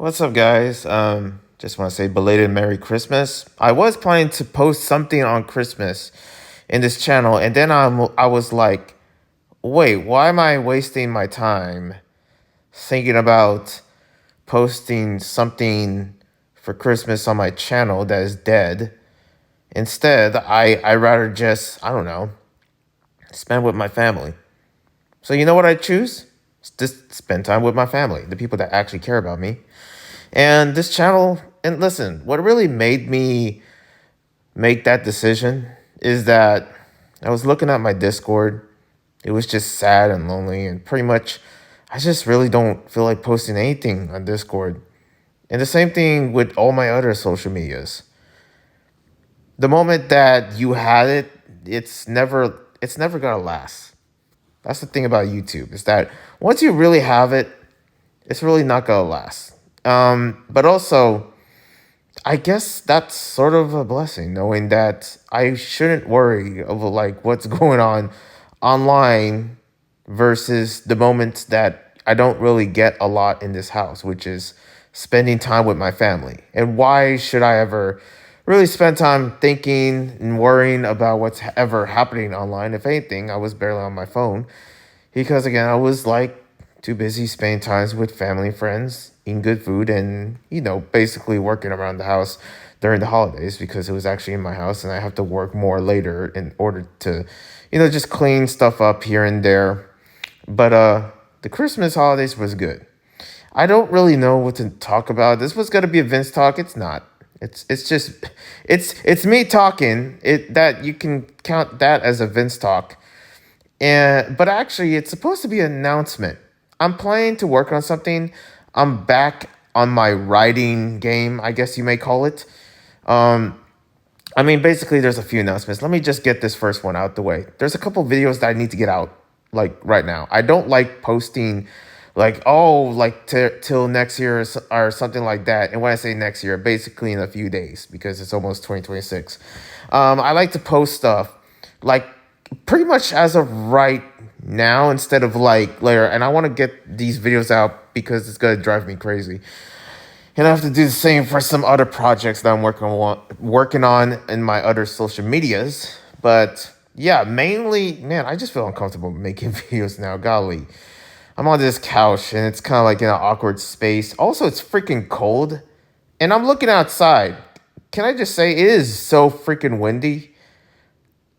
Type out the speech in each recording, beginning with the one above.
What's up, guys? Just want to say belated Merry Christmas. I was planning to post something on Christmas in this channel, and then I was like, wait, why am I wasting my time thinking about posting something for Christmas on my channel that is dead? Instead, I rather just, I don't know, spend with my family. So you know what I choose? Just spend time with my family, the people that actually care about me. And this channel, and listen, what really made me make that decision is that I was looking at my Discord. It was just sad and lonely, and pretty much I just really don't feel like posting anything on Discord. And the same thing with all my other social medias. The moment that you had it, it's never gonna last. That's the thing about YouTube, is that once you really have it, it's really not gonna last. But also, I guess that's sort of a blessing, knowing that I shouldn't worry of like what's going on online versus the moments that I don't really get a lot in this house, which is spending time with my family. And why should I ever really spend time thinking and worrying about what's ever happening online? If anything, I was barely on my phone because again, I was like too busy spending times with family and friends, eating good food, and basically working around the house during the holidays because it was actually in my house and I have to work more later in order to, just clean stuff up here and there. But the Christmas holidays was good. I don't really know what to talk about. This was gonna be a Vince talk. It's not. It's just it's me talking. It that you can count that as a Vince talk. And but actually, it's supposed to be an announcement. I'm planning to work on something. I'm back on my writing game, I guess you may call it. Um, I mean, basically, there's a few announcements. Let me just get this first one out the way. There's a couple videos that I need to get out, like right now. I don't like posting, like, oh, like till next year or something like that. And when I say next year, basically in a few days because it's almost 2026. I like to post stuff like pretty much as of right now instead of like later. And I want to get these videos out because it's going to drive me crazy. And I have to do the same for some other projects that I'm working on in my other social medias. But yeah, mainly, man, I just feel uncomfortable making videos now. Golly, I'm on this couch and it's kind of like in an awkward space. Also, it's freaking cold, and I'm looking outside. Can I just say it is so freaking windy?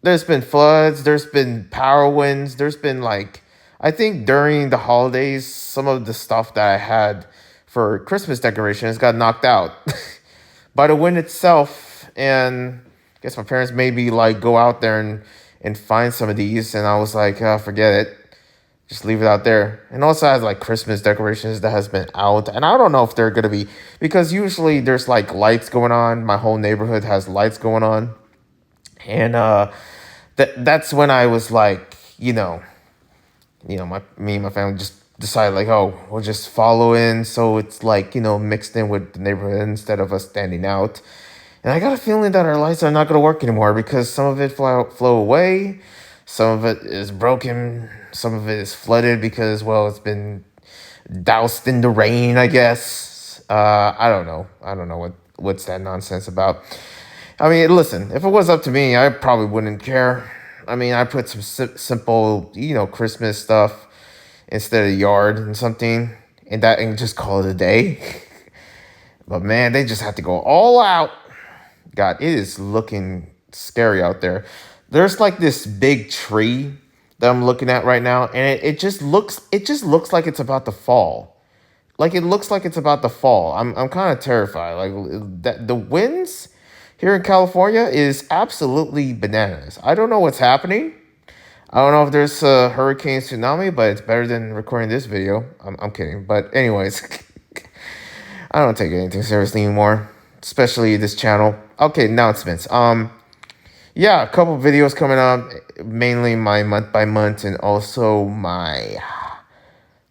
There's been floods, there's been power winds, there's been like, I think during the holidays, some of the stuff that I had for Christmas decorations got knocked out by the wind itself. And I guess my parents made me like go out there and find some of these. And I was like, forget it. Just leave it out there. And also has like Christmas decorations that has been out. And I don't know if they're going to be, because usually there's like lights going on. My whole neighborhood has lights going on. And that's when I was like, me and my family just decided like, oh, we'll just follow in, so it's like mixed in with the neighborhood instead of us standing out. And I got a feeling that our lights are not going to work anymore because some of it flow away, some of it is broken, some of it is flooded because well, it's been doused in the rain, I guess. I don't know what's that nonsense about. I mean, listen, if it was up to me, I probably wouldn't care. I mean, I put some simple, Christmas stuff instead of yard and something, and just call it a day. But man, they just have to go all out. God, it is looking scary out there. There's like this big tree that I'm looking at right now, and it just looks like it's about to fall. Like it looks like it's about to fall. I'm kind of terrified. Like that the winds here in California is absolutely bananas. I don't know what's happening. I don't know if there's a hurricane tsunami, but it's better than recording this video. I'm kidding. But anyways, I don't take anything seriously anymore, especially this channel. Okay, announcements. Yeah, a couple videos coming up, mainly my month by month and also my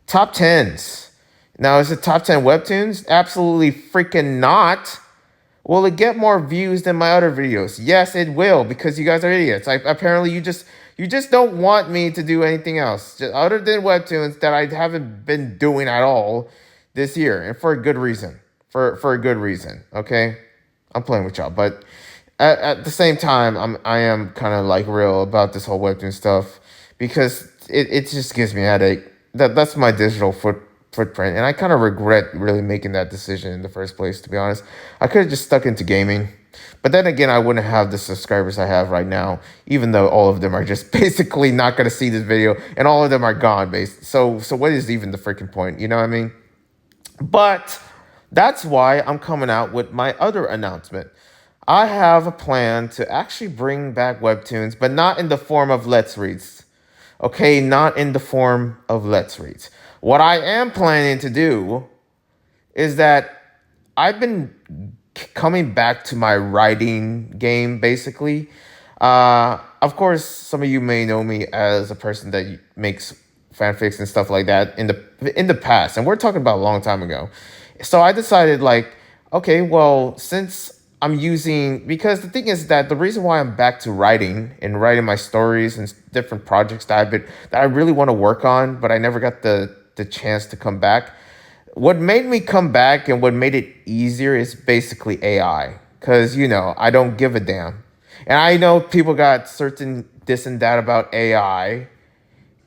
top tens. Now, is it top 10 webtoons? Absolutely freaking not. Will it get more views than my other videos? Yes, it will, because you guys are idiots. Apparently you just don't want me to do anything else other than webtoons that I haven't been doing at all. this year, and for a good reason. For a good reason. Okay, I'm playing with y'all, but at the same time, I am kind of like real about this whole webtoon stuff because it just gives me a headache. That's my digital footprint, and I kind of regret really making that decision in the first place. To be honest, I could have just stuck into gaming, but then again, I wouldn't have the subscribers I have right now, even though all of them are just basically not gonna see this video, and all of them are gone. Based, so what is even the freaking point? You know what I mean? But that's why I'm coming out with my other announcement. I have a plan to actually bring back webtoons, but not in the form of Let's Reads. Okay, not in the form of Let's Reads. What I am planning to do is that I've been coming back to my writing game basically. Of course, some of you may know me as a person that makes fanfics and stuff like that in the past, and we're talking about a long time ago. So I decided like, okay, well, since I'm using because the thing is that the reason why I'm back to writing and writing my stories and different projects that I really want to work on, but I never got the chance to come back. What made me come back and what made it easier is basically AI. Cause I don't give a damn. And I know people got certain this and that about AI.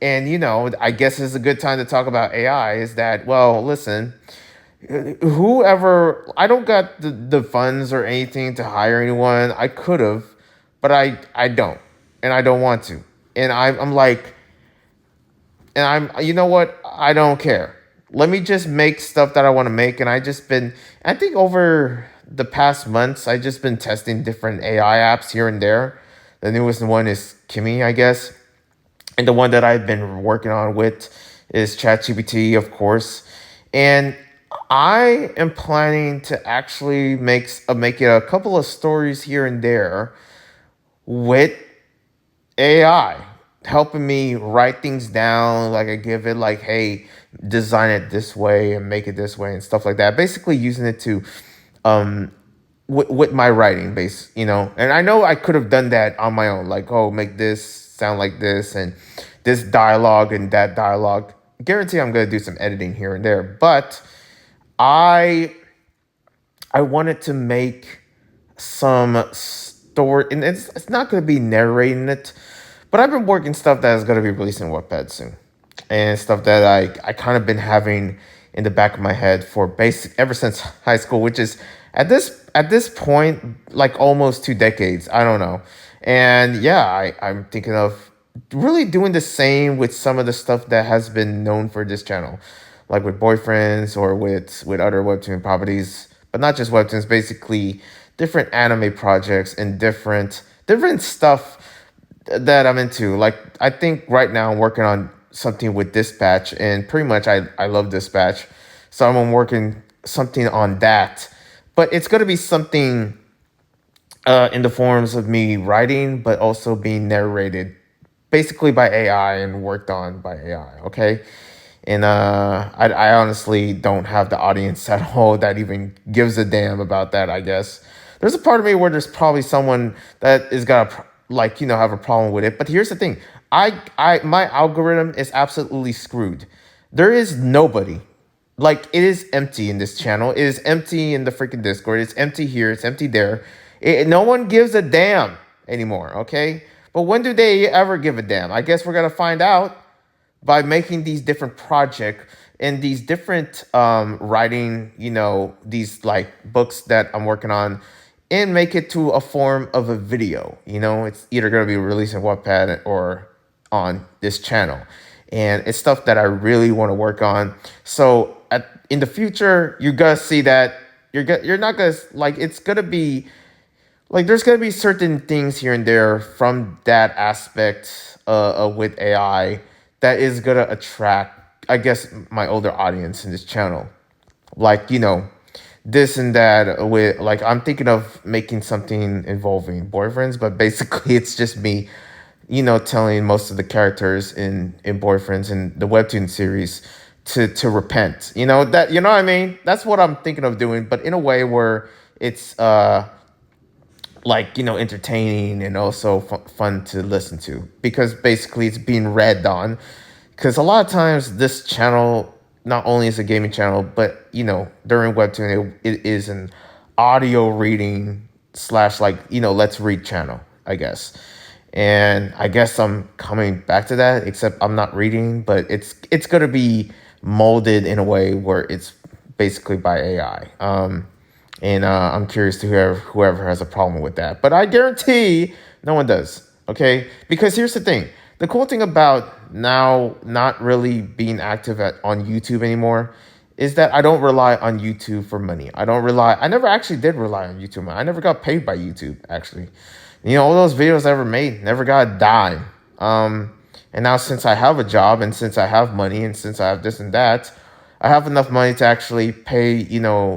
And I guess it's a good time to talk about AI is that, well, listen, whoever I don't got the funds or anything to hire anyone. I could have, but I don't. And I don't want to. And I'm like, and you know what? I don't care. Let me just make stuff that I want to make. And I think over the past months, I just been testing different AI apps here and there. The newest one is Kimi, I guess. And the one that I've been working on with is ChatGPT, of course. And I am planning to actually make it a couple of stories here and there with AI helping me write things down. Like I give it like, hey, design it this way and make it this way and stuff like that. Basically using it to um with my writing base. And I know I could have done that on my own, like, oh, make this sound like this and this dialogue and that dialogue. Guarantee I'm gonna do some editing here and there, but I I wanted to make some story, and it's not going to be narrating it, but I've been working stuff that is going to be released in Wattpad soon, and stuff that I kind of been having in the back of my head for basic ever since high school, which is at this point like almost 2 decades. I don't know, and yeah, I'm thinking of really doing the same with some of the stuff that has been known for this channel, like with boyfriends or with other webtoon properties, but not just webtoons, basically different anime projects and different stuff that I'm into. Like I think right now I'm working on something with Dispatch, and pretty much I love Dispatch, so I'm working something on that. But it's gonna be something in the forms of me writing, but also being narrated basically by AI and worked on by AI. Okay. And I honestly don't have the audience at all that even gives a damn about that. I guess there's a part of me where there's probably someone that is gonna like have a problem with it. But here's the thing: I my algorithm is absolutely screwed. There is nobody. Like it is empty in this channel. It is empty in the freaking Discord. It's empty here. It's empty there. No one gives a damn anymore. Okay. But when do they ever give a damn? I guess we're gonna find out by making these different projects and these different writing, these like books that I'm working on, and make it to a form of a video. It's either going to be released in Wattpad or on this channel. And it's stuff that I really want to work on. So in the future, you're going to see that you're not going to like, it's going to be like, there's going to be certain things here and there from that aspect with AI that is going to attract, I guess, my older audience in this channel. Like, this and that with, like, I'm thinking of making something involving boyfriends, but basically it's just me, telling most of the characters in Boyfriends in the Webtoon series to repent. You know what I mean? That's what I'm thinking of doing, but in a way where it's, like entertaining and also fun to listen to, because basically it's being read on, because a lot of times this channel not only is a gaming channel, but during Webtoon, it is an audio reading slash like let's read channel, I guess. And I guess I'm coming back to that, except I'm not reading, but it's gonna be molded in a way where it's basically by AI. And I'm curious to whoever has a problem with that, but I guarantee no one does. Okay, because here's the thing: the cool thing about now not really being active on YouTube anymore is that I don't rely on YouTube for money. I never actually did rely on YouTube. I never got paid by YouTube, actually. All those videos I ever made never got a dime. And now since I have a job and since I have money and since I have this and that, I have enough money to actually pay,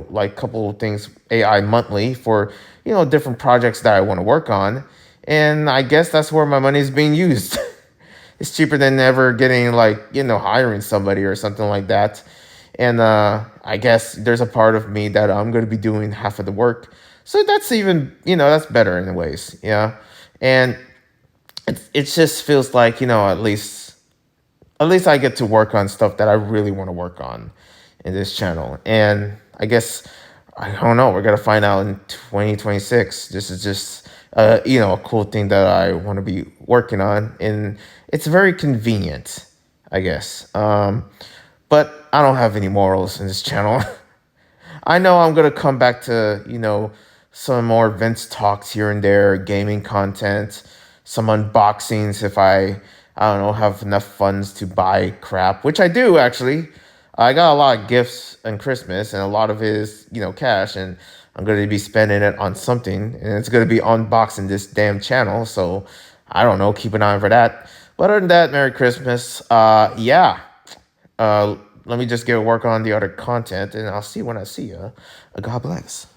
like a couple of things AI monthly for, different projects that I want to work on. And I guess that's where my money is being used. It's cheaper than ever getting like, hiring somebody or something like that. And I guess there's a part of me that I'm going to be doing half of the work. So that's even, that's better in ways. Yeah. And it just feels like, at least I get to work on stuff that I really want to work on in this channel. And I guess, I don't know, we're going to find out in 2026. This is just, a cool thing that I want to be working on. And it's very convenient, I guess. But I don't have any morals in this channel. I know I'm going to come back to, some more Vince talks here and there, gaming content, some unboxings if I don't know, have enough funds to buy crap, which I do actually. I got a lot of gifts on Christmas, and a lot of it is, cash, and I'm going to be spending it on something, and it's going to be unboxing this damn channel. So I don't know, keep an eye for that. But other than that, Merry Christmas. Yeah. Let me just get work on the other content, and I'll see you when I see you. God bless.